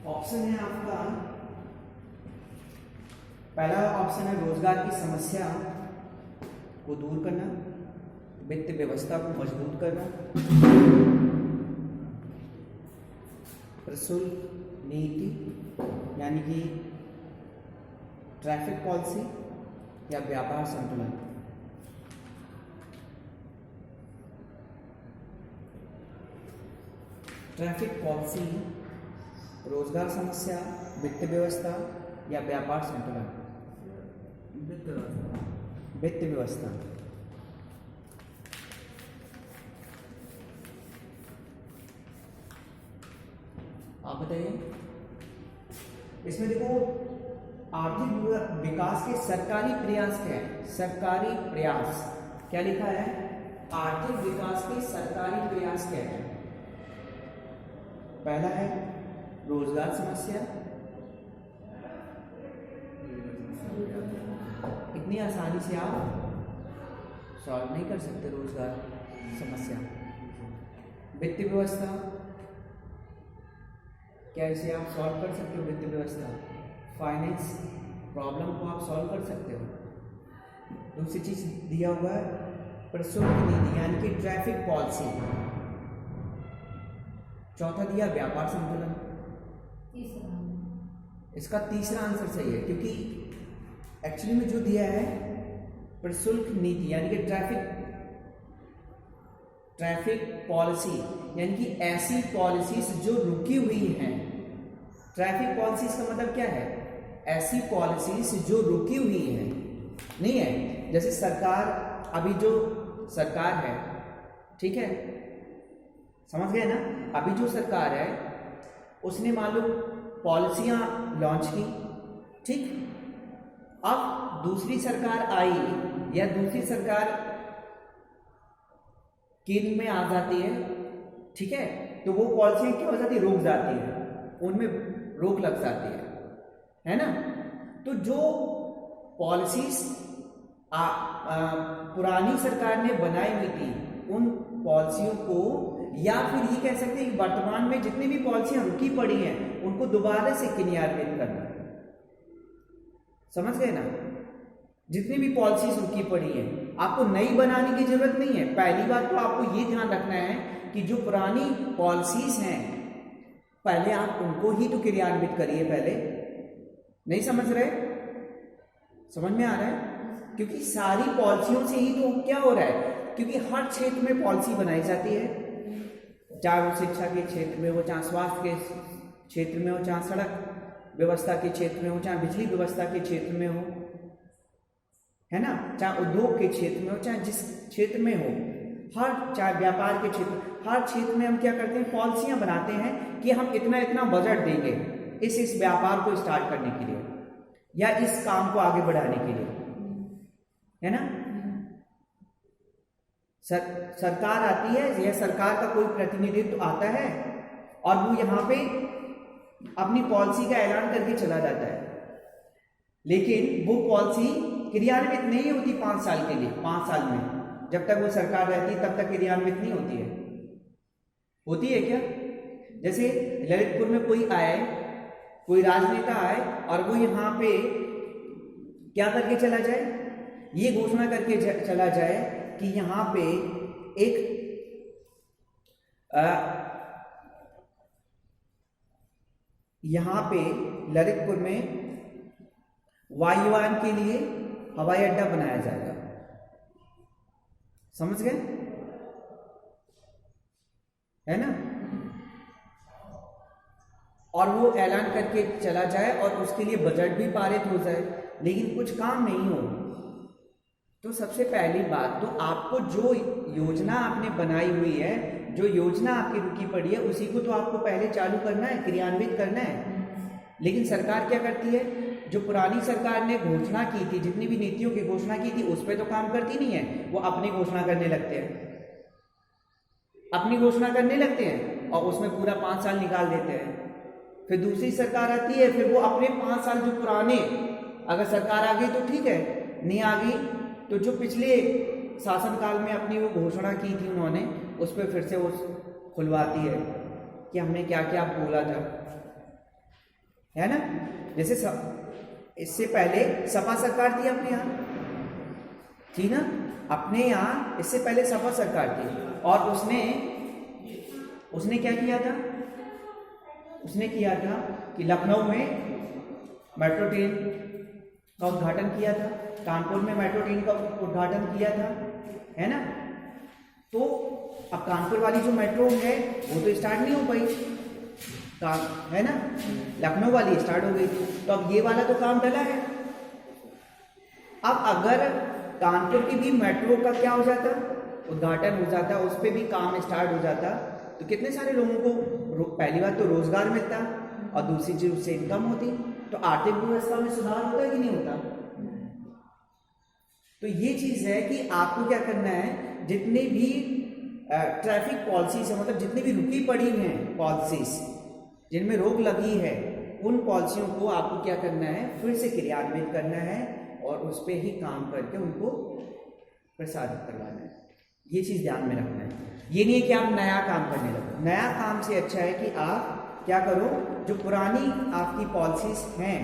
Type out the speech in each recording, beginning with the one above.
Option है आपका, पहला ऑप्शन है रोजगार की समस्या को दूर करना, वित्त व्यवस्था को मजबूत करना, प्रशुल्क नीति यानी कि ट्रैफिक पॉलिसी, या व्यापार संतुलन। ट्रैफिक पॉलिसी, रोजगार समस्या, वित्त व्यवस्था या व्यापार संतुलन। वित्त व्यवस्था। आप बताइए। इसमें देखो आर्थिक विकास के सरकारी प्रयास क्या है? सरकारी प्रयास क्या लिखा है? आर्थिक विकास के सरकारी प्रयास क्या है? पहला है रोजगार समस्या। इतनी आसानी से आप सॉल्व नहीं कर सकते रोजगार समस्या। वित्त व्यवस्था, क्या इसे आप सॉल्व कर सकते हो? वित्त व्यवस्था, फाइनेंस प्रॉब्लम को आप सॉल्व कर सकते हो। दूसरी चीज दिया हुआ है प्रशुल्क नीति यानी कि ट्रैफिक पॉलिसी। चौथा दिया व्यापार संतुलन। इसका तीसरा आंसर सही है, क्योंकि एक्चुअली में जो दिया है प्रशुल्क नीति यानी कि ट्रैफिक पॉलिसी यानी कि ऐसी पॉलिसीज जो रुकी हुई हैं। ट्रैफिक पॉलिसीज का मतलब क्या है? ऐसी पॉलिसीज जो रुकी हुई हैं, नहीं है। जैसे सरकार, अभी जो सरकार है, ठीक है, समझ गए ना? अभी जो सरकार है उसने मान लो पॉलिसियां लॉन्च की, ठीक। अब दूसरी सरकार आई या दूसरी सरकार केंद्र में आ जाती है, ठीक है, तो वो पॉलिसियां क्या हो जाती है? रुक जाती है, उनमें रोक लग जाती है ना। तो जो पॉलिसीज पुरानी सरकार ने बनाई हुई थी, उन पॉलिसियों को, या फिर ये कह सकते हैं वर्तमान में जितनी भी पॉलिसियां रुकी पड़ी हैं उनको दोबारा से क्रियान्वित करना। समझ गए ना? जितनी भी पॉलिसीज रुकी पड़ी हैं आपको नई बनाने की जरूरत नहीं है। पहली बात तो आपको ये ध्यान रखना है कि जो पुरानी पॉलिसीज हैं पहले आप उनको ही तो क्रियान्वित करिए पहले। नहीं समझ रहे? समझ में आ रहा है? क्योंकि सारी पॉलिसियों से ही तो क्या हो रहा है, क्योंकि हर क्षेत्र में पॉलिसी बनाई जाती है, चाहे वो शिक्षा के क्षेत्र में हो, चाहे स्वास्थ्य के क्षेत्र में हो, चाहे सड़क व्यवस्था के क्षेत्र में हो, चाहे बिजली व्यवस्था के क्षेत्र में हो, है ना, चाहे उद्योग के क्षेत्र में हो, चाहे जिस क्षेत्र में हो, चाहे व्यापार के क्षेत्र, हर क्षेत्र में हम क्या करते हैं? पॉलिसियां बनाते हैं कि हम इतना इतना बजट देंगे इस व्यापार को स्टार्ट करने के लिए या इस काम को आगे बढ़ाने के लिए, है ना। सरकार आती है या सरकार का कोई प्रतिनिधित्व आता है और वो यहाँ पे अपनी पॉलिसी का ऐलान करके चला जाता है, लेकिन वो पॉलिसी क्रियान्वित नहीं होती 5 साल के लिए। 5 साल में जब तक वो सरकार रहती है तब तक क्रियान्वित नहीं होती है। होती है क्या? जैसे ललितपुर में कोई आए, कोई राजनेता आए और वो यहाँ पे क्या करके चला जाए? ये घोषणा करके चला जाए कि यहाँ पे यहाँ पे ललितपुर में वायुयान के लिए हवाई अड्डा बनाया जाएगा। समझ गए? है ना। और वो ऐलान करके चला जाए और उसके लिए बजट भी पारित हो जाए, लेकिन कुछ काम नहीं हो। तो सबसे पहली बात तो आपको जो योजना आपने बनाई हुई है, जो योजना आपकी रुकी पड़ी है, उसी को तो आपको पहले चालू करना है, क्रियान्वित करना है। लेकिन सरकार क्या करती है? जो पुरानी सरकार ने घोषणा की थी, जितनी भी नीतियों की घोषणा की थी, उस पर तो काम करती नहीं है। वो अपनी घोषणा करने लगते हैं, अपनी घोषणा करने लगते हैं और उसमें पूरा 5 साल निकाल देते हैं। फिर दूसरी सरकार आती है, फिर वो अपने 5 साल जो पुराने, अगर सरकार आ गई तो ठीक है, नहीं आ गई तो जो पिछले शासनकाल में अपनी वो घोषणा की थी उन्होंने, उस पर फिर से वो खुलवाती है कि हमने क्या क्या बोला था। है ना। जैसे इससे पहले सपा सरकार थी अपने यहाँ, थी ना, अपने यहाँ इससे पहले सपा सरकार थी, और उसने क्या किया था, उसने किया था कि लखनऊ में मेट्रो ट्रेन का उद्घाटन किया था, कानपुर में मेट्रो ट्रेन का उद्घाटन किया था, है ना। तो अब कानपुर वाली जो मेट्रो है वो तो स्टार्ट नहीं हो पाई, है ना, लखनऊ वाली स्टार्ट हो गई, तो अब ये वाला तो काम डला है। अब अगर कानपुर की भी मेट्रो का क्या हो जाता, उद्घाटन हो जाता, उस पर भी काम स्टार्ट हो जाता, तो कितने सारे लोगों को पहली बात तो रोजगार मिलता, और दूसरी चीज उससे इनकम होती, तो आर्थिक व्यवस्था में सुधार होता कि नहीं होता। तो ये चीज है कि आपको क्या करना है, जितने भी ट्रैफिक पॉलिसीज है, मतलब जितनी भी रुकी पड़ी हैं पॉलिसीज जिनमें रोक लगी है, उन पॉलिसियों को आपको क्या करना है, फिर से क्रियान्वित करना है और उस पर ही काम करके उनको प्रसारित करवाना है। ये चीज ध्यान में रखना है। ये नहीं है कि आप नया काम करने लगो, नया काम से अच्छा है कि आप क्या करो, जो पुरानी आपकी पॉलिसीज हैं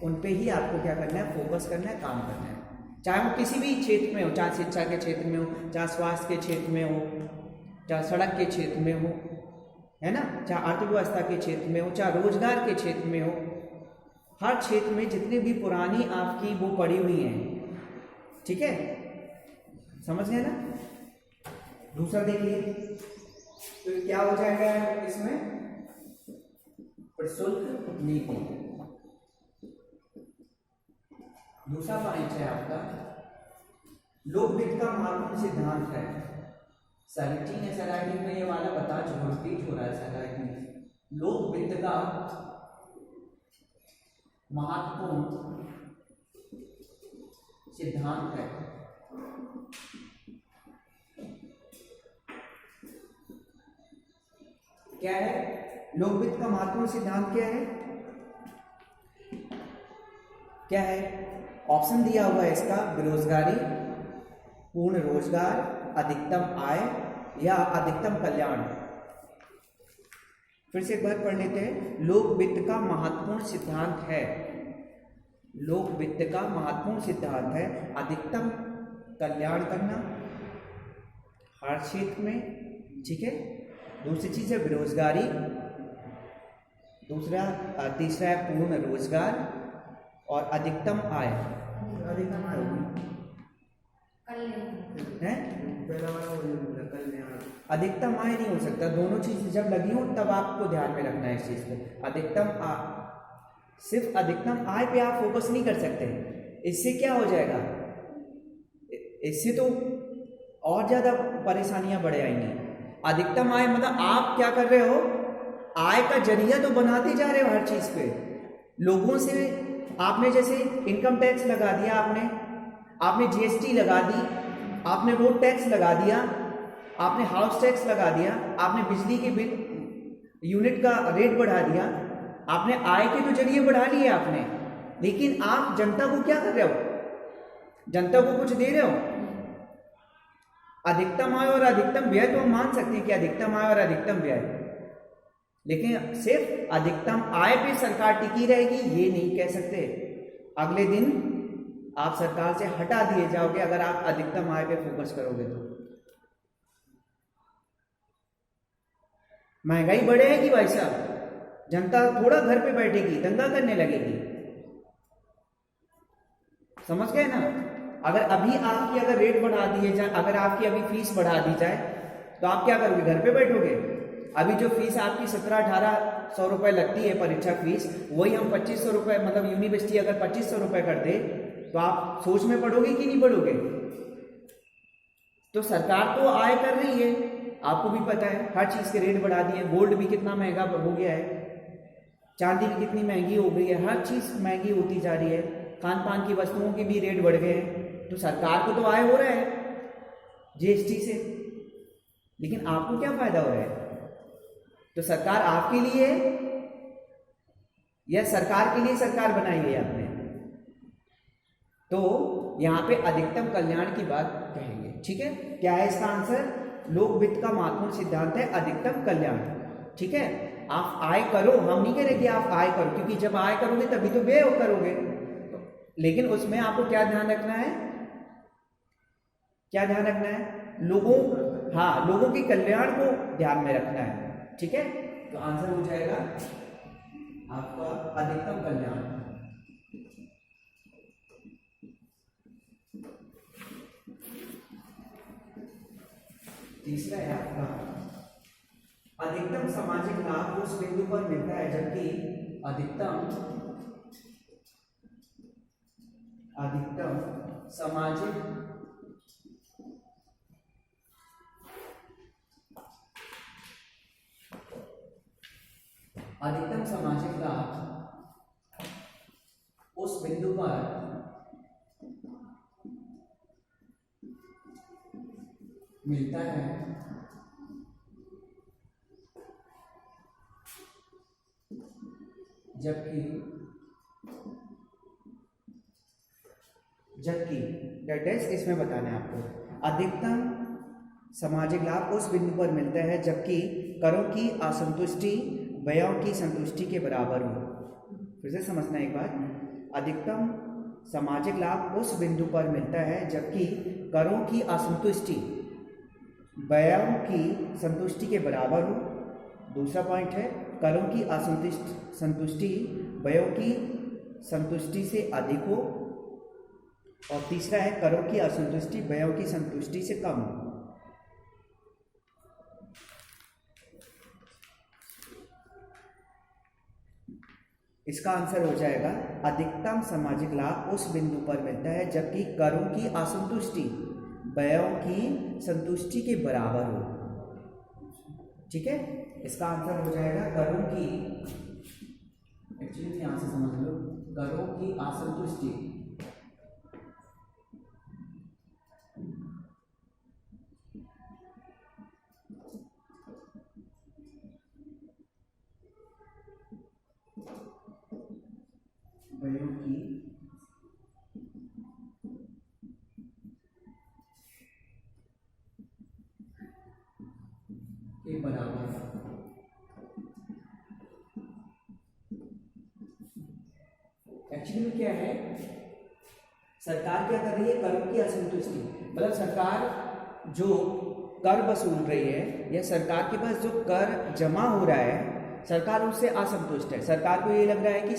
उन पे ही आपको क्या करना है, फोकस करना है, काम करना है। चाहे वो किसी भी क्षेत्र में हो, चाहे शिक्षा के क्षेत्र में हो, चाहे स्वास्थ्य के क्षेत्र में हो, चाहे सड़क के क्षेत्र में हो, है ना, चाहे आर्थिक व्यवस्था के क्षेत्र में हो, चाहे रोजगार के क्षेत्र में हो, हर क्षेत्र में जितनी भी पुरानी आपकी वो पड़ी हुई हैं, ठीक है, समझ गए ना। दूसरा देखिए, तो क्या हो जाएगा इसमें, प्रशुल्क नीति। दूसरा पॉइंट है आपका, लोक वित्त का महत्वपूर्ण सिद्धांत है। 17 SLIT में ये वाला बता चुका, रिपीट हो रहा है SLIT में। लोक वित्त का महत्वपूर्ण सिद्धांत है। क्या है लोक वित्त का महत्वपूर्ण सिद्धांत? क्या है, क्या है? ऑप्शन दिया हुआ है इसका, बेरोजगारी, पूर्ण रोजगार, अधिकतम आय या अधिकतम कल्याण। फिर से एक बार पढ़ लेते हैं। लोक वित्त का महत्वपूर्ण सिद्धांत है, लोक वित्त का महत्वपूर्ण सिद्धांत है अधिकतम कल्याण करना हर क्षेत्र में, ठीक है। दूसरी चीज है बेरोजगारी, तीसरा है पूर्ण रोजगार और अधिकतम आय। अधिकतम आय होगी है, अधिकतम आय नहीं हो सकता। दोनों चीज जब लगी हो तब आपको ध्यान में रखना है इस चीज को। अधिकतम सिर्फ अधिकतम आय पे आप फोकस नहीं कर सकते, इससे क्या हो जाएगा, इससे तो और ज्यादा परेशानियां बढ़ आएंगी। अधिकतम आय मतलब आप क्या कर रहे हो, आय का जरिया तो बनाते जा रहे हो हर चीज पे। लोगों से आपने जैसे इनकम टैक्स लगा दिया, आपने GST लगा दी, आपने रोड टैक्स लगा दिया, आपने हाउस टैक्स लगा दिया, आपने बिजली के बिल यूनिट का रेट बढ़ा दिया, आपने आय के तो जरिए बढ़ा लिए आपने, लेकिन आप जनता को क्या कर रहे हो, जनता को कुछ दे रहे हो? अधिकतम आय और अधिकतम व्यय तो हम मान सकते हैं कि अधिकतम आय और अधिकतम व्यय, लेकिन सिर्फ अधिकतम आय पे सरकार टिकी रहेगी ये नहीं कह सकते। अगले दिन आप सरकार से हटा दिए जाओगे अगर आप अधिकतम आय पे फोकस करोगे तो। महंगाई बढ़ेगी भाई साहब, जनता थोड़ा घर पे बैठेगी, दंगा करने लगेगी, समझ गए ना। अगर अभी आपकी अगर रेट बढ़ा दिए जाए, अगर आपकी अभी फीस बढ़ा दी जाए तो आप क्या करोगे, घर पे बैठोगे? अभी जो फीस आपकी 1700-1800 रुपए लगती है परीक्षा फीस, वही हम 2500 रुपए, मतलब यूनिवर्सिटी अगर 2500 रुपए कर दे तो आप सोच में पड़ोगे कि नहीं पड़ोगे? तो सरकार तो आय कर रही है, आपको भी पता है, हर चीज के रेट बढ़ा दिए, गोल्ड भी कितना महंगा हो गया है, चांदी भी कितनी महंगी हो गई है, हर चीज महंगी होती जा रही है, खान पान की वस्तुओं के भी रेट बढ़ गए हैं। तो सरकार को तो आय हो रहा है GST से, लेकिन आपको क्या फायदा हो रहा है? तो सरकार आपके लिए या सरकार के लिए सरकार बनाई है आपने? तो यहां पे अधिकतम कल्याण की बात कहेंगे, ठीक है। क्या है इसका आंसर? लोक वित्त का महत्वपूर्ण सिद्धांत है अधिकतम कल्याण, ठीक है। आप आय करो, हम नहीं कह रहे कि आप आय करो, क्योंकि जब आय करोगे तभी तो व्यय करोगे। लेकिन उसमें आपको क्या ध्यान रखना है, क्या ध्यान रखना है, लोगों, हाँ, लोगों के कल्याण को ध्यान में रखना है। ठीक है, तो आंसर हो जाएगा आपका अधिकतम कल्याण। तीसरा है आपका अधिकतम सामाजिक लाभ उस बिंदु पर मिलता है जबकि अधिकतम सामाजिक लाभ उस बिंदु पर मिलता है जबकि डेट इसमें बताना है आपको, अधिकतम सामाजिक लाभ उस बिंदु पर मिलता है जबकि करों की असंतुष्टि व्ययों की संतुष्टि के बराबर हो। फिर से समझना एक बात, अधिकतम सामाजिक लाभ उस बिंदु पर मिलता है जबकि करों की असंतुष्टि व्ययों की संतुष्टि के बराबर हो। दूसरा पॉइंट है करों की संतुष्टि व्ययों की संतुष्टि से अधिक हो। और तीसरा है करों की असंतुष्टि व्ययों की संतुष्टि से कम हो। इसका आंसर हो जाएगा अधिकतम सामाजिक लाभ उस बिंदु पर मिलता है जबकि करों की असंतुष्टि व्ययों की संतुष्टि के बराबर हो। ठीक है, इसका आंसर हो जाएगा करों की, एक्चुअली ध्यान से समझ लो, करों की असंतुष्टि व्ययों की के बराबर। एक्चुअली में क्या है, सरकार क्या कर रही है, करों की असंतुष्टि, मतलब सरकार जो कर वसूल रही है या सरकार के पास जो कर जमा हो रहा है, सरकार उससे असंतुष्ट है। सरकार को ये लग रहा है कि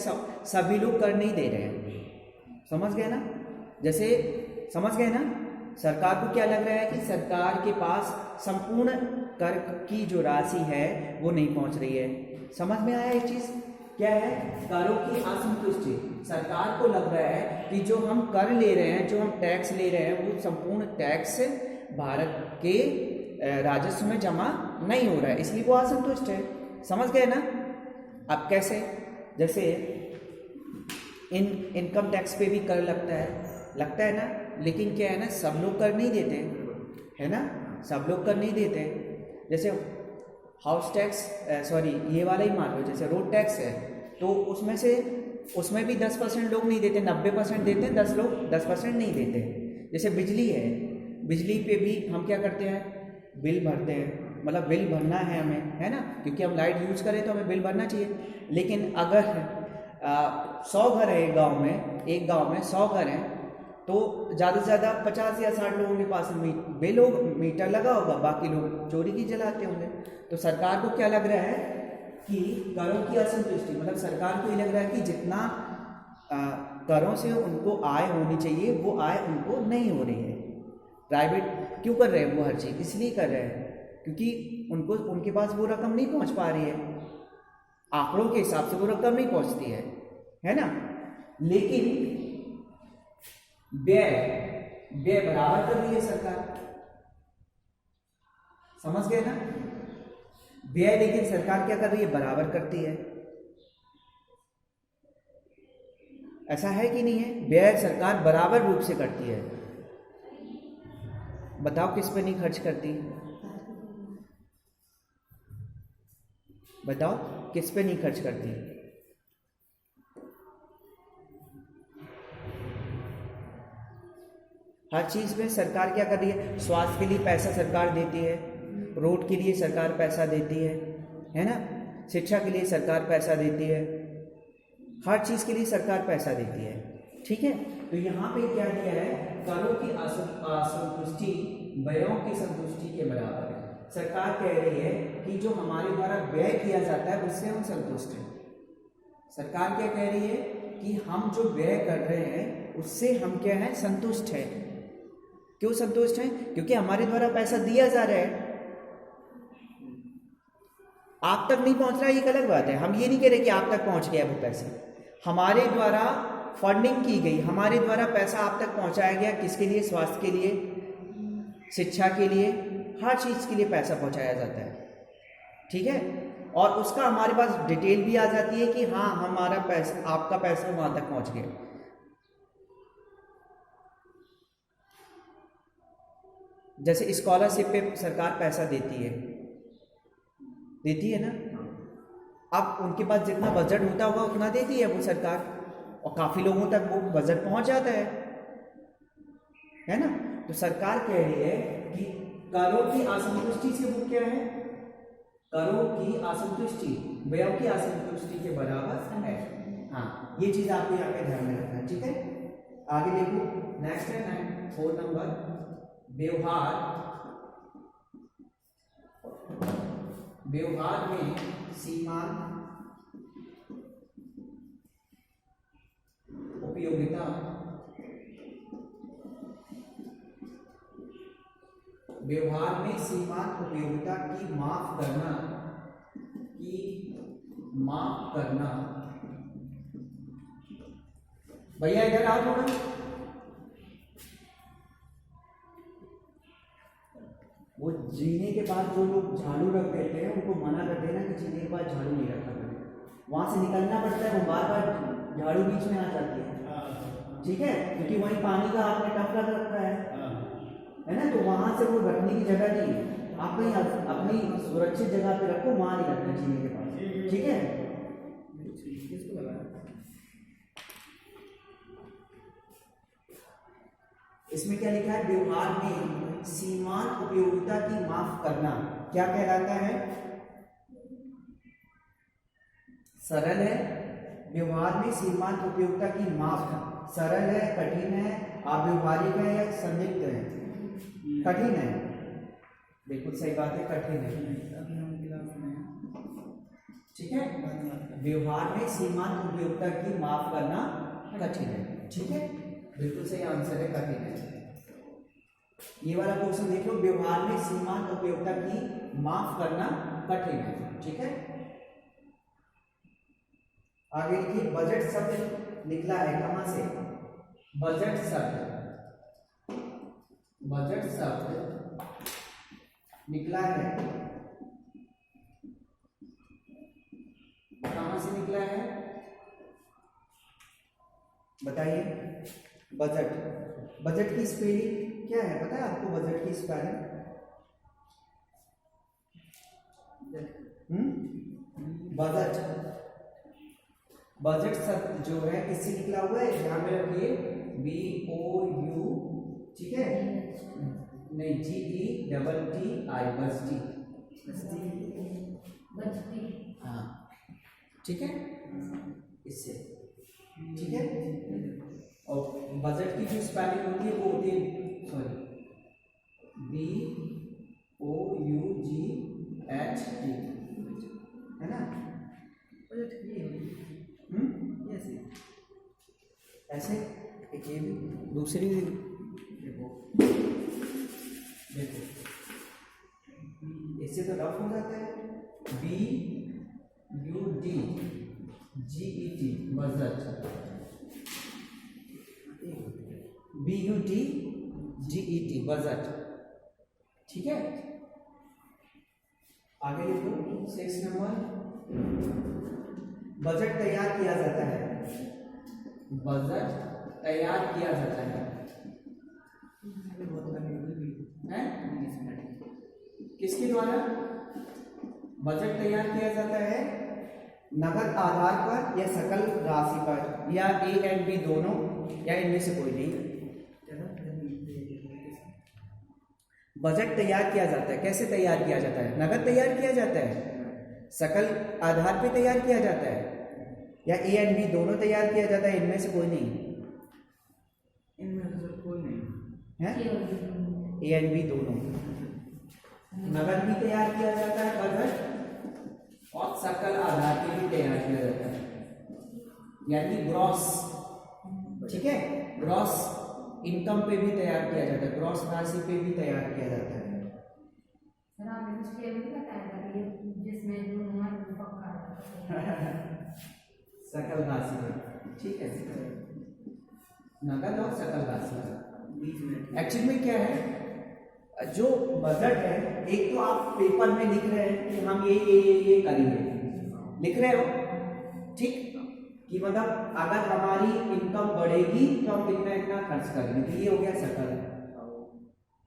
सभी लोग कर नहीं दे रहे हैं। समझ गए ना, जैसे समझ गए ना, सरकार को क्या लग रहा है कि सरकार के पास संपूर्ण कर की जो राशि है वो नहीं पहुंच रही है। समझ में आया एक चीज क्या है, करों की असंतुष्टि। सरकार को लग रहा है कि जो हम कर ले रहे हैं, जो हम टैक्स ले रहे हैं, वो संपूर्ण टैक्स भारत के राजस्व में जमा नहीं हो रहा है, इसलिए वो असंतुष्ट है। समझ गए ना। अब कैसे, जैसे इनकम टैक्स पे भी कर लगता है ना, लेकिन क्या है ना, सब लोग कर नहीं देते है ना, सब लोग कर नहीं देते। जैसे हाउस टैक्स, सॉरी ये वाला ही मान लो, जैसे रोड टैक्स है तो उसमें भी 10% लोग नहीं देते, 90% देते हैं, 10% नहीं देते। जैसे बिजली है, बिजली पे भी हम क्या करते हैं, बिल भरते हैं, मतलब बिल भरना है हमें, है ना, क्योंकि हम लाइट यूज करें तो हमें बिल भरना चाहिए। लेकिन अगर 100 घर है एक गांव में 100 घर हैं, तो ज़्यादा से ज़्यादा 50 या 60 लोगों के पास बिल मीटर लगा होगा, बाकी लोग चोरी की जलाते होंगे। तो सरकार को क्या लग रहा है कि करों की असंतुष्टि, मतलब सरकार को ये लग रहा है कि जितना करों से उनको आय होनी चाहिए वो आय उनको नहीं हो रही है। प्राइवेट क्यों कर रहे हैं वो हर चीज़, इसलिए कर रहे हैं क्योंकि उनके पास वो रकम नहीं पहुंच पा रही है, आंकड़ों के हिसाब से वो रकम नहीं पहुंचती है ना। लेकिन व्यय बराबर कर रही है सरकार। समझ गए ना, व्यय लेकिन सरकार क्या कर रही है, बराबर करती है। ऐसा है कि नहीं है, व्यय सरकार बराबर रूप से करती है। बताओ किस पे नहीं खर्च करती, बताओ किस पे नहीं खर्च करती। हर चीज में सरकार क्या कर रही है, स्वास्थ्य के लिए पैसा सरकार देती है, रोड के लिए सरकार पैसा देती है ना, शिक्षा के लिए सरकार पैसा देती है, हर चीज़ के लिए सरकार पैसा देती है, ठीक है। तो यहाँ पे क्या दिया है, करों की असंतुष्टि व्ययों की संतुष्टि के बराबर है। सरकार कह रही है कि जो हमारे द्वारा व्यय किया जाता है उससे हम संतुष्ट हैं। सरकार क्या कह रही है कि हम जो व्यय कर रहे हैं उससे हम क्या है, संतुष्ट है। क्यों संतुष्ट हैं? क्योंकि हमारे द्वारा पैसा दिया जा रहा है, आप तक नहीं पहुंच रहा है, एक अलग बात है। हम ये नहीं कह रहे कि आप तक पहुंच गया वो पैसे, हमारे द्वारा फंडिंग की गई, हमारे द्वारा पैसा आप तक पहुंचाया गया। किसके लिए? स्वास्थ्य के लिए, शिक्षा के लिए, हर चीज़ के लिए पैसा पहुंचाया जाता है, ठीक है। और उसका हमारे पास डिटेल भी आ जाती है कि हाँ हमारा पैसा, आपका पैसा वहां तक पहुंच गया। जैसे स्कॉलरशिप पे सरकार पैसा देती है ना। अब उनके पास जितना बजट होता होगा उतना देती है वो सरकार, और काफ़ी लोगों तक वो बजट पहुंच जाता है ना। तो सरकार कह रही है कि करों की असंतुष्टि से वो क्या है, करों की असंतुष्टि व्ययों की असंतुष्टि के बराबर है। हाँ, ये चीज़ आपको यहाँ पे ध्यान में रखना है, ठीक है। आगे देखो, नेक्स्ट है 4 नंबर, व्यवहार में सीमांत उपयोगिता की माफ करना। भैया इधर आओ थोड़ा। वो जीने के बाद जो लोग झाड़ू रख देते हैं उनको मना कर देना कि जीने के बाद झाड़ू नहीं रखा करें, वहां से निकलना पड़ता है, वो बार बार झाड़ू बीच में आ जाती है, ठीक है, क्योंकि वहीं पानी का आपने टप लग रखा है ना। तो वहां से वो रखने की जगह नहीं है, आप कहीं अपनी सुरक्षित जगह पे रखो, वहां नहीं रखना जीने के पास, ठीक है। इसमें क्या लिखा है, व्यवहार में सीमांत उपयोगिता की माफ करना क्या कहलाता है? सरल है। व्यवहार में सीमांत उपयोगिता की माफ, सरल है, कठिन है, अव्यवहारिक है या संदिग्ध है? कठिन है, बिल्कुल सही बात है, कठिन है, ठीक है। व्यवहार में सीमांत उपयोगिता की माफ करना कठिन है, ठीक है, बिल्कुल सही आंसर है, कठिन है। ये वाला क्वेश्चन देख लो, व्यवहार में सीमांत उपयोगिता की माफ करना कठिन है, ठीक है। आगे लिखिए, बजट शब्द निकला है कहां से? बजट शब्द निकला है कहां से निकला है, बताइए। बजट की स्पेलिंग क्या है, पता है आपको? बजट की स्पेलिंग बजट शब्द जो है किससे निकला हुआ है, ध्यान में रखिए, BOU, ठीक है, नहीं GETTI, बजटी, हाँ, ठीक है, इससे, ठीक है। और बजट की जो स्पेलिंग होती है वो होती है, सॉरी, BOUGHT, है ना। ऐसे एक ये भी, दूसरी भी देखो, इससे तो रफ हो जाता है, BUDGET, बजट, BUDGET, बजट, ठीक है। आगे देखो 6 नंबर, बजट तैयार किया जाता है, किसके द्वारा बजट तैयार किया जाता है? नगद आधार पर या सकल राशि पर, या A और B दोनों, या इनमें से कोई नहीं। बजट तैयार किया जाता है, कैसे तैयार किया जाता है? नगद तैयार किया जाता है, सकल आधार पे तैयार किया जाता है या ए एंड बी दोनों तैयार किया जाता है? इनमें से कोई नहीं, इनमें से कोई नहीं है, ए एंड बी दोनों। नगद भी तैयार किया जाता है बजट, और सकल आधार पे भी तैयार किया जाता है, यानी ग्रॉस, ठीक है, ग्रॉस इनकम पे भी तैयार किया जाता है, ग्रॉस राशि पे भी तैयार किया जाता है। सर आपने कुछ क्लियर नहीं बताया था ये जिसमें जो हमारा पक्का सकल राशि, ठीक है, नगद और सकल राशि। बीच में एक्चुअली में क्या है, जो बजट है, एक तो आप पेपर में लिख रहे हैं कि हम ये करेंगे, लिख रहे हो, ठीक, कि मतलब अगर हमारी इनकम बढ़ेगी तो हम इतना इतना खर्च करेंगे, तो ये हो गया सकल,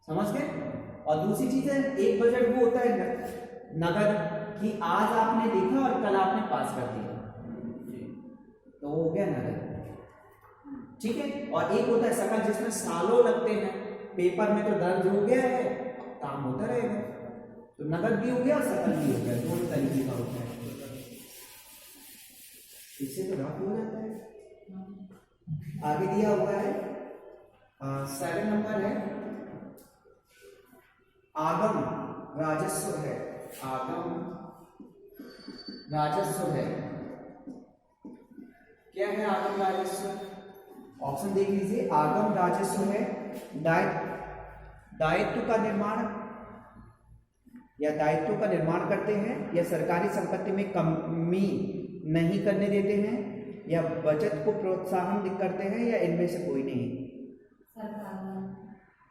समझ गए। और दूसरी चीज है, एक बजट वो होता है नगद, कि आज आपने लिखा और कल आपने पास कर दिया, तो वो हो गया नगद, ठीक है। और एक होता है सकल, जिसमें सालों लगते हैं, पेपर में तो दर्ज हो गया है, काम होता रहेगा, तो नगद भी हो गया और सकल भी हो गया, दोनों तरीके का होता है, इससे तो रफ हो जाता है। आगे दिया हुआ है 7 नंबर है, आगम राजस्व है, आगम राजस्व है। क्या है आगम राजस्व? ऑप्शन देख लीजिए, आगम राजस्व है दायित्व का निर्माण या दायित्व का निर्माण करते हैं, या सरकारी संपत्ति में कमी नहीं करने देते हैं, या बचत को प्रोत्साहन करते हैं, या इनमें से कोई नहीं।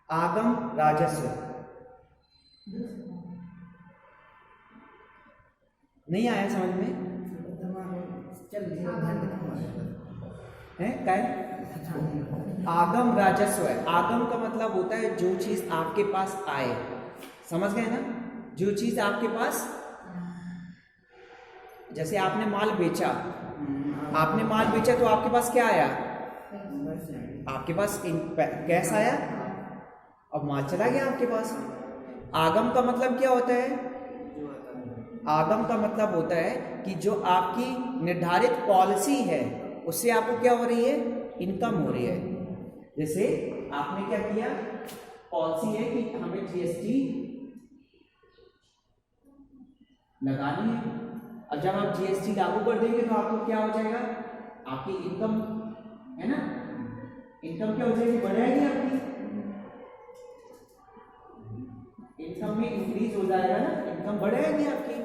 आगम राजस्व नहीं आया समझ में? है क्या? आगम राजस्व है, आगम का मतलब होता है जो चीज आपके पास आए, समझ गए ना, जो चीज आपके पास, जैसे आपने माल बेचा, आपने माल बेचा तो आपके पास क्या आया? आपके पास कैश आया और माल चला गया आपके पास। आगम का मतलब क्या होता है? आगम का मतलब होता है कि जो आपकी निर्धारित पॉलिसी है उससे आपको क्या हो रही है? इनकम हो रही है। जैसे आपने क्या किया, पॉलिसी है कि हमें जीएसटी लगानी है, अब जब आप जीएसटी लागू कर देंगे तो आपको क्या हो जाएगा? आपकी इनकम है ना, इनकम क्या हो जाएगी? बढ़ जाएगी आपकी इनकम में इंक्रीज हो जाएगा ना, इनकम बढ़ जाएगी आपकी।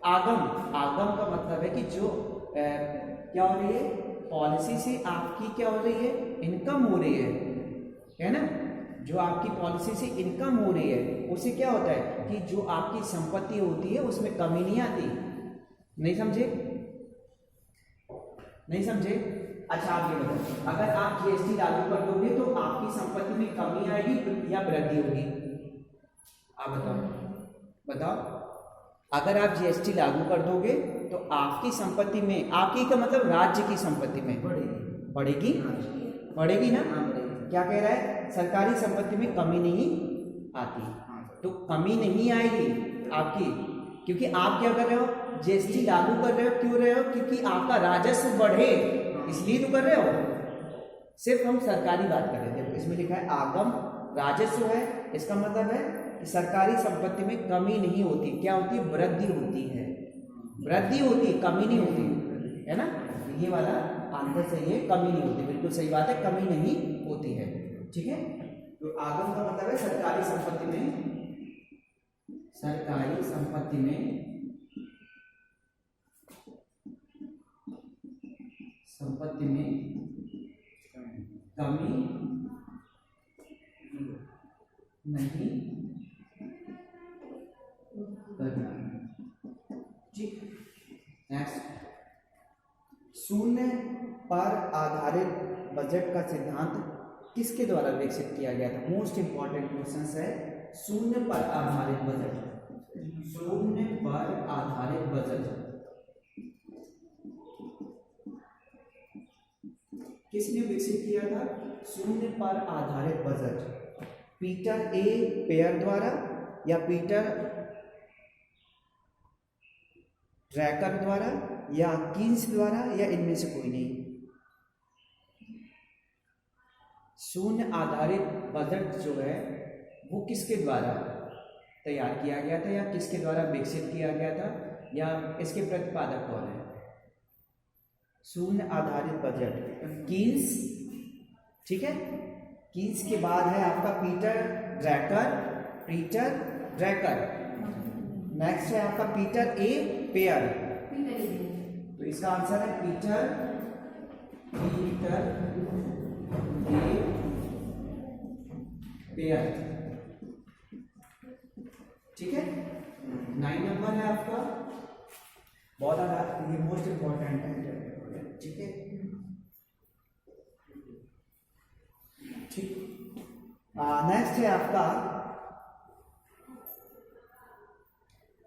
आगम, आगम का मतलब है कि जो क्या हो रही है? पॉलिसी से आपकी क्या हो रही है? इनकम हो रही है ना, जो आपकी पॉलिसी से इनकम हो रही है उससे क्या होता है कि जो आपकी संपत्ति होती है उसमें कमी नहीं आती। नहीं समझे? नहीं समझे? अच्छा आप ये बताओ, अगर आप जीएसटी लागू कर दोगे तो आपकी संपत्ति में कमी आएगी या वृद्धि होगी? आप बताओ, बताओ। अगर आप जीएसटी लागू कर दोगे तो आपकी संपत्ति में, आपकी का मतलब राज्य की संपत्ति में बढ़ेगी, बढ़ेगी ना। क्या कह रहा है? सरकारी संपत्ति में कमी नहीं आती, तो कमी नहीं आएगी आपकी, क्योंकि आप क्या कर रहे हो? जीएसटी लागू कर रहे हो। क्यों रहे हो? क्योंकि आपका राजस्व बढ़े, इसलिए तो कर रहे हो। सिर्फ हम सरकारी बात कर रहे थे, इसमें लिखा है आगम राजस्व है, इसका मतलब है कि सरकारी संपत्ति में कमी नहीं होती। क्या होती है? वृद्धि होती है, वृद्धि होती है, कमी नहीं होती, है ना। ये वाला आंसर सही है, कमी नहीं होती, बिल्कुल सही बात है, कमी नहीं होती है, ठीक है। तो आगम का मतलब है सरकारी संपत्ति में, सरकारी संपत्ति में कमी नहीं करना, ठीक। नेक्स्ट, शून्य पर आधारित बजट का सिद्धांत किसके द्वारा विकसित किया गया था? मोस्ट इंपॉर्टेंट क्वेश्चन है। शून्य पर आधारित बजट, शून्य पर आधारित बजट किसने विकसित किया था? शून्य पर आधारित बजट पीटर ए पेयर द्वारा या पीटर ड्रैकर द्वारा या कीन्स द्वारा या इनमें से कोई नहीं। शून्य आधारित बजट जो है वो किसके द्वारा तैयार किया गया था या किसके द्वारा विकसित किया गया था या इसके प्रतिपादक कौन है? शून्य आधारित बजट कीन्स, ठीक है। कीन्स के बाद है आपका पीटर ड्रैकर। नेक्स्ट है आपका पीटर ए पेयर। तो इसका आंसर है पीटर ए पेयर, ठीक है। 9 नंबर है आपका, बहुत ज्यादा ये मोस्ट इंपॉर्टेंट है, ठीक है। ठीक, नेक्स्ट है आपका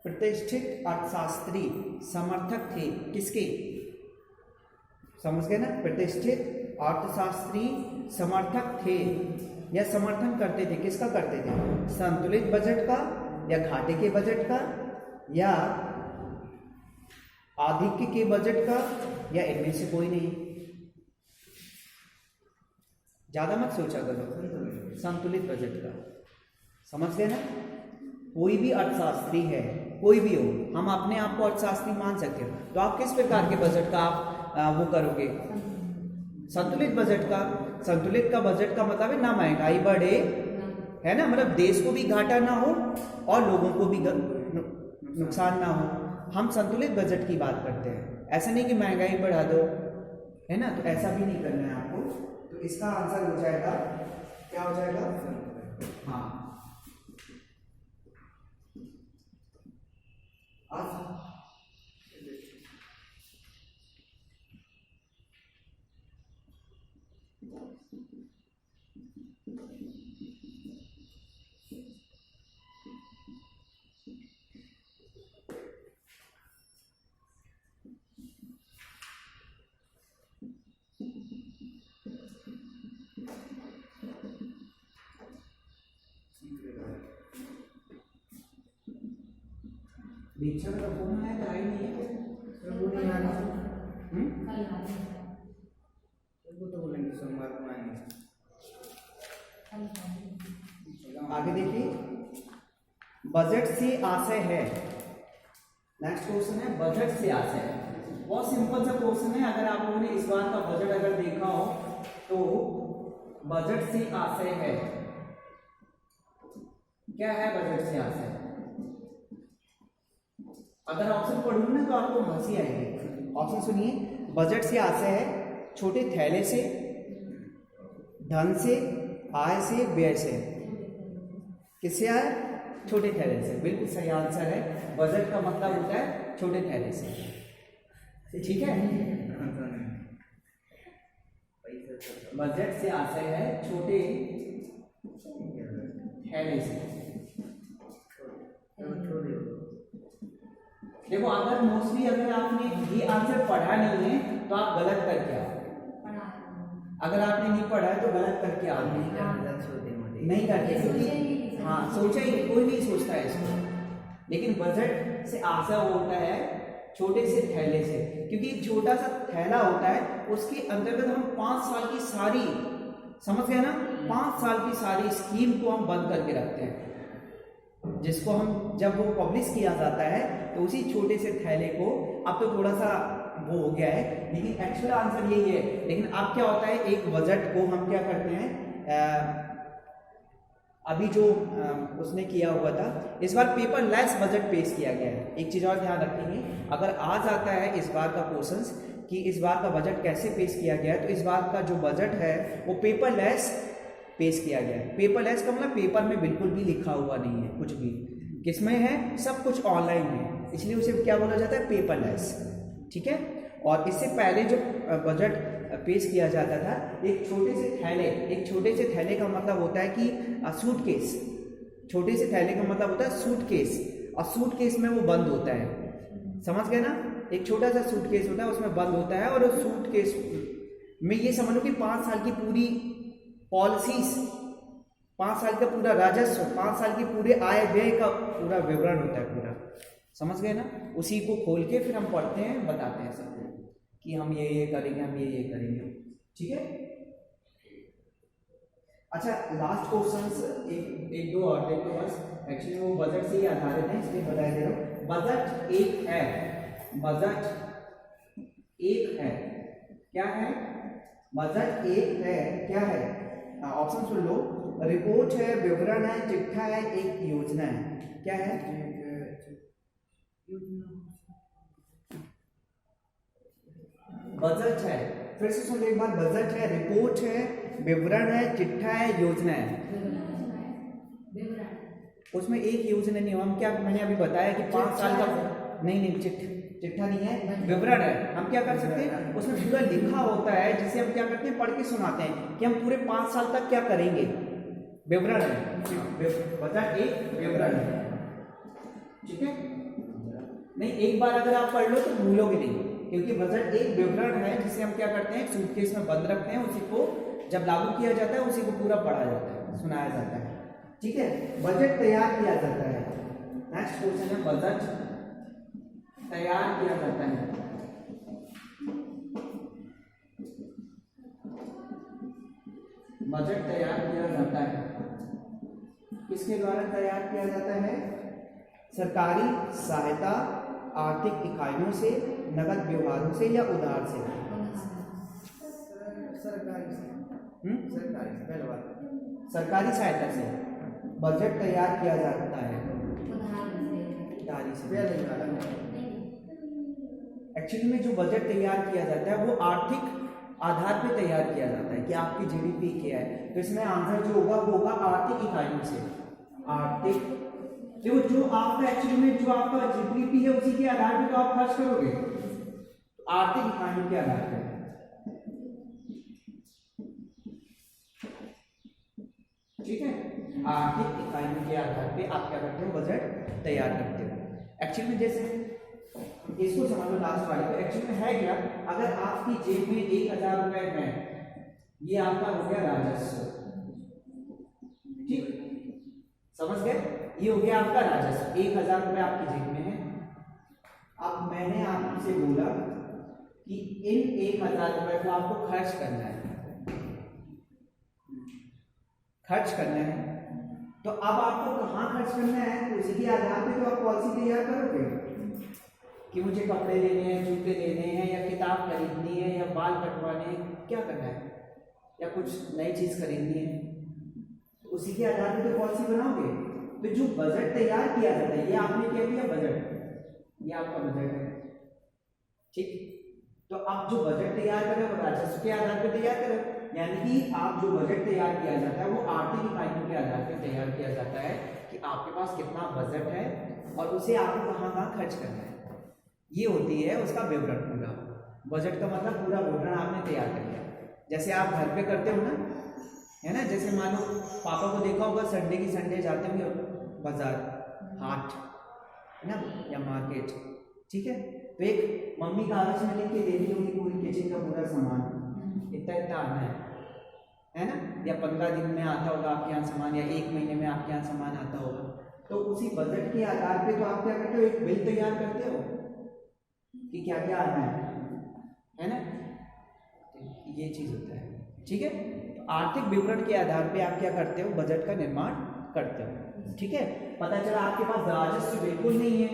प्रतिष्ठित अर्थशास्त्री समर्थक थे किसके? समझ गए ना, प्रतिष्ठित अर्थशास्त्री समर्थक थे या समर्थन करते थे, किसका करते थे? संतुलित बजट का या घाटे के बजट का या आधिक्य के बजट का या इनमें से कोई नहीं? ज्यादा मत सोचा करो, संतुलित बजट का। समझ गए ना, कोई भी अर्थशास्त्री है, कोई भी हो, हम अपने आप को अर्थशास्त्री मान सकते हो, तो आप किस प्रकार के बजट का आप वो करोगे? संतुलित बजट का। संतुलित का बजट का मतलब है ना महंगाई बढ़े, है ना, मतलब देश को भी घाटा ना हो और लोगों को भी नुकसान ना हो। हम संतुलित बजट की बात करते हैं, ऐसा नहीं कि महंगाई बढ़ा दो, है ना, तो ऐसा भी नहीं करना है आपको। तो इसका आंसर हो जाएगा, क्या हो जाएगा? हाँ, दीक्षा का फोन आया था, आई नहीं है, वो नहीं आना, कल वो तो बोलेंगे सोमवार को आएंगे। आगे देखिए, बजट से आशय है। नेक्स्ट क्वेश्चन है बजट से आशय है। बहुत सिंपल सा क्वेश्चन है, अगर आप लोगों ने इस बार का बजट अगर देखा हो तो बजट से आशय है, क्या है बजट से आशय? अगर ऑप्शन पढ़ूंगा ना तो आपको हंसी आएगी। ऑप्शन सुनिए, बजट से आशय है छोटे थैले से, धन से, आय से, व्यय से। किससे आय? छोटे थैले से। बिल्कुल सही आंसर है, बजट का मतलब होता है छोटे थैले से, ठीक है। बजट से आशय है छोटे थैले से। देखो, अगर मोस्टली अगर आपने ये आंसर पढ़ा नहीं है तो आप गलत करके आओ, अगर आपने नहीं पढ़ा है तो गलत करके आओ, नहीं करते, क्योंकि हाँ सोचा ही नहीं, कोई नहीं सोचता है इसको। लेकिन बजट से आशय होता है छोटे से थैले से, क्योंकि एक छोटा सा थैला होता है, उसके अंतर्गत हम 5 साल की सारी, समझ गए ना, 5 साल की सारी स्कीम को हम बंद करके रखते हैं, जिसको हम जब वो पब्लिश किया जाता है तो उसी छोटे से थैले को, अब तो थोड़ा सा वो हो गया है लेकिन एक्चुअल आंसर यही है। लेकिन अब क्या होता है, एक बजट को हम क्या करते हैं, अभी जो उसने किया हुआ था, इस बार पेपरलेस बजट पेश किया गया है। एक चीज और ध्यान रखेंगे, अगर आ जाता है इस बार का क्वेश्चंस कि इस बार का बजट कैसे पेश किया गया है, तो इस बार का जो बजट है वो पेपरलेस पेश किया गया है। पेपरलेस का मतलब पेपर में बिल्कुल भी लिखा हुआ नहीं है कुछ भी, किसमें है, सब कुछ ऑनलाइन है, इसलिए उसे क्या बोला जाता है, पेपरलेस, ठीक है। और इससे पहले जो बजट पेश किया जाता था, एक छोटे से थैले, एक छोटे से थैले का मतलब होता है कि सूटकेस, छोटे से थैले का मतलब होता है सूटकेस, और सूटकेस में वो बंद होता है, समझ गए ना, एक छोटा सा सूटकेस होता है उसमें बंद होता है, और उस सूटकेस में ये समझ लो कि 5 साल की पूरी पॉलिसीज, 5 साल का पूरा राजस्व, 5 साल की पूरे आय व्यय का पूरा विवरण होता है पूरा, समझ गए ना? उसी को खोल के फिर हम पढ़ते हैं, बताते हैं सबको कि हम ये करेंगे, हम ये करेंगे। ठीक है। अच्छा, लास्ट क्वेश्चन एक दो और देखो बस, एक्चुअली वो बजट से ही आधारित है इसलिए बता दे रहा हूँ। बजट एक है, बजट एक है, क्या है? बजट एक है, क्या है? ऑप्शन सुन लो, रिपोर्ट है, विवरण है, चिट्ठा है, एक योजना है। क्या है? बजट है, फिर से सुन लो एक बार, बजट है, रिपोर्ट है, विवरण है, चिट्ठा है, योजना है। उसमें एक योजना नहीं हो, हम क्या, मैंने अभी बताया कि 5 साल का, नहीं चिट्ठा नहीं है, विवरण है। हम क्या कर सकते हैं, उसमें पूरा लिखा होता है जिसे हम क्या करते हैं, पढ़ के सुनाते हैं कि हम पूरे 5 साल तक क्या करेंगे। विवरण है, बजट एक विवरण है। ठीक है, नहीं एक बार अगर आप पढ़ लो तो भूलोगे नहीं, क्योंकि बजट एक विवरण है जिसे हम क्या करते हैं, सूटकेस में बंद रखते हैं, उसी को जब लागू किया जाता है उसी को पूरा पढ़ा जाता है, सुनाया जाता है। ठीक है, बजट तैयार किया जाता है। नेक्स्ट क्वेश्चन है, बजट तैयार किया जाता है। बजट तैयार किया जाता है, किसके द्वारा तैयार किया जाता है? सरकारी सहायता, आर्थिक इकाइयों से, नगद व्यवहारों से या उधार से? सरकारी पहले बात, सरकारी सहायता से बजट तैयार किया जाता है, उधारी से। एक्चुअली में जो बजट तैयार किया जाता है वो आर्थिक आधार पे तैयार किया जाता है कि आपकी जीडीपी क्या है, तो इसमें आंसर जो होगा वो होगा आर्थिक इकाइयों से। आर्थिक, देखो जो आपका एक्चुअली में जो आपका जीडीपी है उसी के आधार पे तो आप खर्च करोगे, तो आर्थिक इकाइयों के आधार पे। ठीक है, आर्थिक इकाइयों के आधार पे आप क्या करते हो, बजट तैयार करते हो। एक्चुअली में जैसे इसको समझ लो लास्ट वाले को, एक्चुअली में है क्या, अगर आपकी जेब में 1000 रुपए है, ये आपका हो गया राजस्व। ठीक, समझ गए, ये हो गया आपका राजस्व। 1000 रुपए आपकी जेब में है। अब मैंने आपसे बोला कि इन 1000 रुपए को आपको खर्च करना है, खर्च करना है, तो अब आपको कहाँ खर्च करना है, उसी के आधार पे तो आप पॉलिसी तैयार करोगे कि मुझे कपड़े लेने हैं, जूते लेने हैं, या किताब खरीदनी है, या बाल कटवाने हैं, क्या करना है, या कुछ नई चीज खरीदनी है, तो उसी के आधार पे तो पॉलिसी बनाओगे। तो जो बजट तैयार किया जाता है, ये आपने क्या किया, बजट, ये आपका बजट है। ठीक, तो आप जो बजट तैयार करें वो राजस्व के आधार पे तैयार करें, यानी कि आप जो बजट तैयार किया जाता है वो आर्थिक इकाइयों के आधार पे तैयार किया जाता है कि आपके पास कितना बजट है और उसे आपको कहाँ कहाँ खर्च करना है। ये होती है उसका विवरण पूरा। बजट का मतलब पूरा विवरण आपने तैयार कर लिया, जैसे आप घर पे करते हो ना, है ना। जैसे मान लो पापा को देखा होगा संडे की संडे जाते होंगे बाजार, हाट, है ना, या मार्केट। ठीक है, तो एक मम्मी कागज में लिख के दे दी होगी पूरी किचन का पूरा सामान, इतना इतना आना है ना, या 15 दिन में आता होगा आपके यहाँ सामान, या 1 महीने में आपके यहाँ सामान आता होगा। तो उसी बजट के आधार पे तो आप क्या करते हो, एक बिल तैयार करते हो कि क्या क्या आना है ना, तो ये चीज होता है। ठीक है, तो आर्थिक विवरण के आधार पे आप क्या करते हो, बजट का निर्माण करते हो। ठीक है, पता चला आपके पास राजस्व बिल्कुल नहीं है,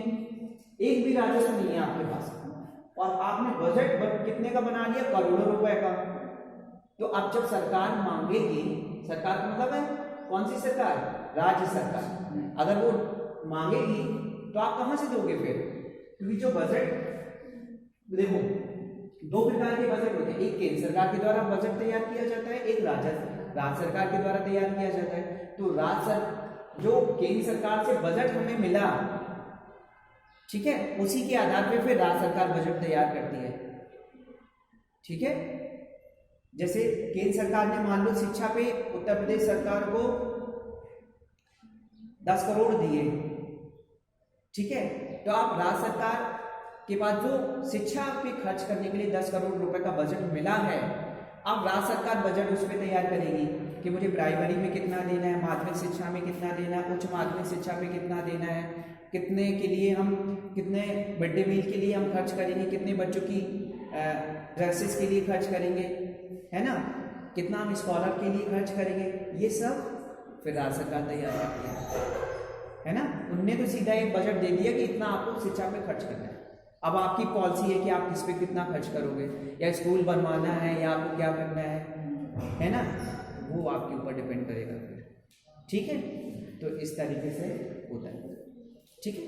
एक भी राजस्व नहीं है आपके पास, और आपने बजट कितने का बना लिया, करोड़ों रुपए का। तो अब जब सरकार मांगेगी, सरकार का मतलब है कौन सी सरकार, राज्य सरकार, अगर वो मांगेगी तो आप कहां से दोगे फिर, क्योंकि जो बजट, देखो 2 प्रकार के बजट होते हैं, एक केंद्र सरकार के द्वारा बजट तैयार किया जाता है, एक राज्य सरकार के द्वारा तैयार किया जाता है। तो जो केंद्र सरकार से बजट हमें मिला, ठीक है, उसी के आधार पे फिर राज्य सरकार बजट तैयार करती है। ठीक है, जैसे केंद्र सरकार ने मान लो शिक्षा पे उत्तर प्रदेश सरकार को 10 करोड़ दिए, ठीक है, तो आप राज्य सरकार के पास जो शिक्षा पे खर्च करने के लिए 10 करोड़ रुपए का बजट मिला है, अब राज्य सरकार बजट उस पर तैयार करेगी कि मुझे प्राइमरी में कितना देना है, माध्यमिक शिक्षा में कितना देना है, उच्च माध्यमिक शिक्षा पे कितना देना है, कितने के लिए हम, कितने मिड डे मील के लिए हम खर्च करेंगे, कितने बच्चों की ड्रेसेस के लिए खर्च करेंगे, है ना, कितना हम स्कॉलर के लिए खर्च करेंगे, ये सब फिर राज्य सरकार तैयार करती है ना। उनने तो सीधा एक बजट दे दिया कि इतना आपको शिक्षा पे खर्च करना है। अब आपकी पॉलिसी है कि आप किस पे कितना खर्च करोगे, या स्कूल बनवाना है या आपको क्या करना है ना, वो आपके ऊपर डिपेंड करेगा फिर। ठीक है, तो इस तरीके से होता है। ठीक है।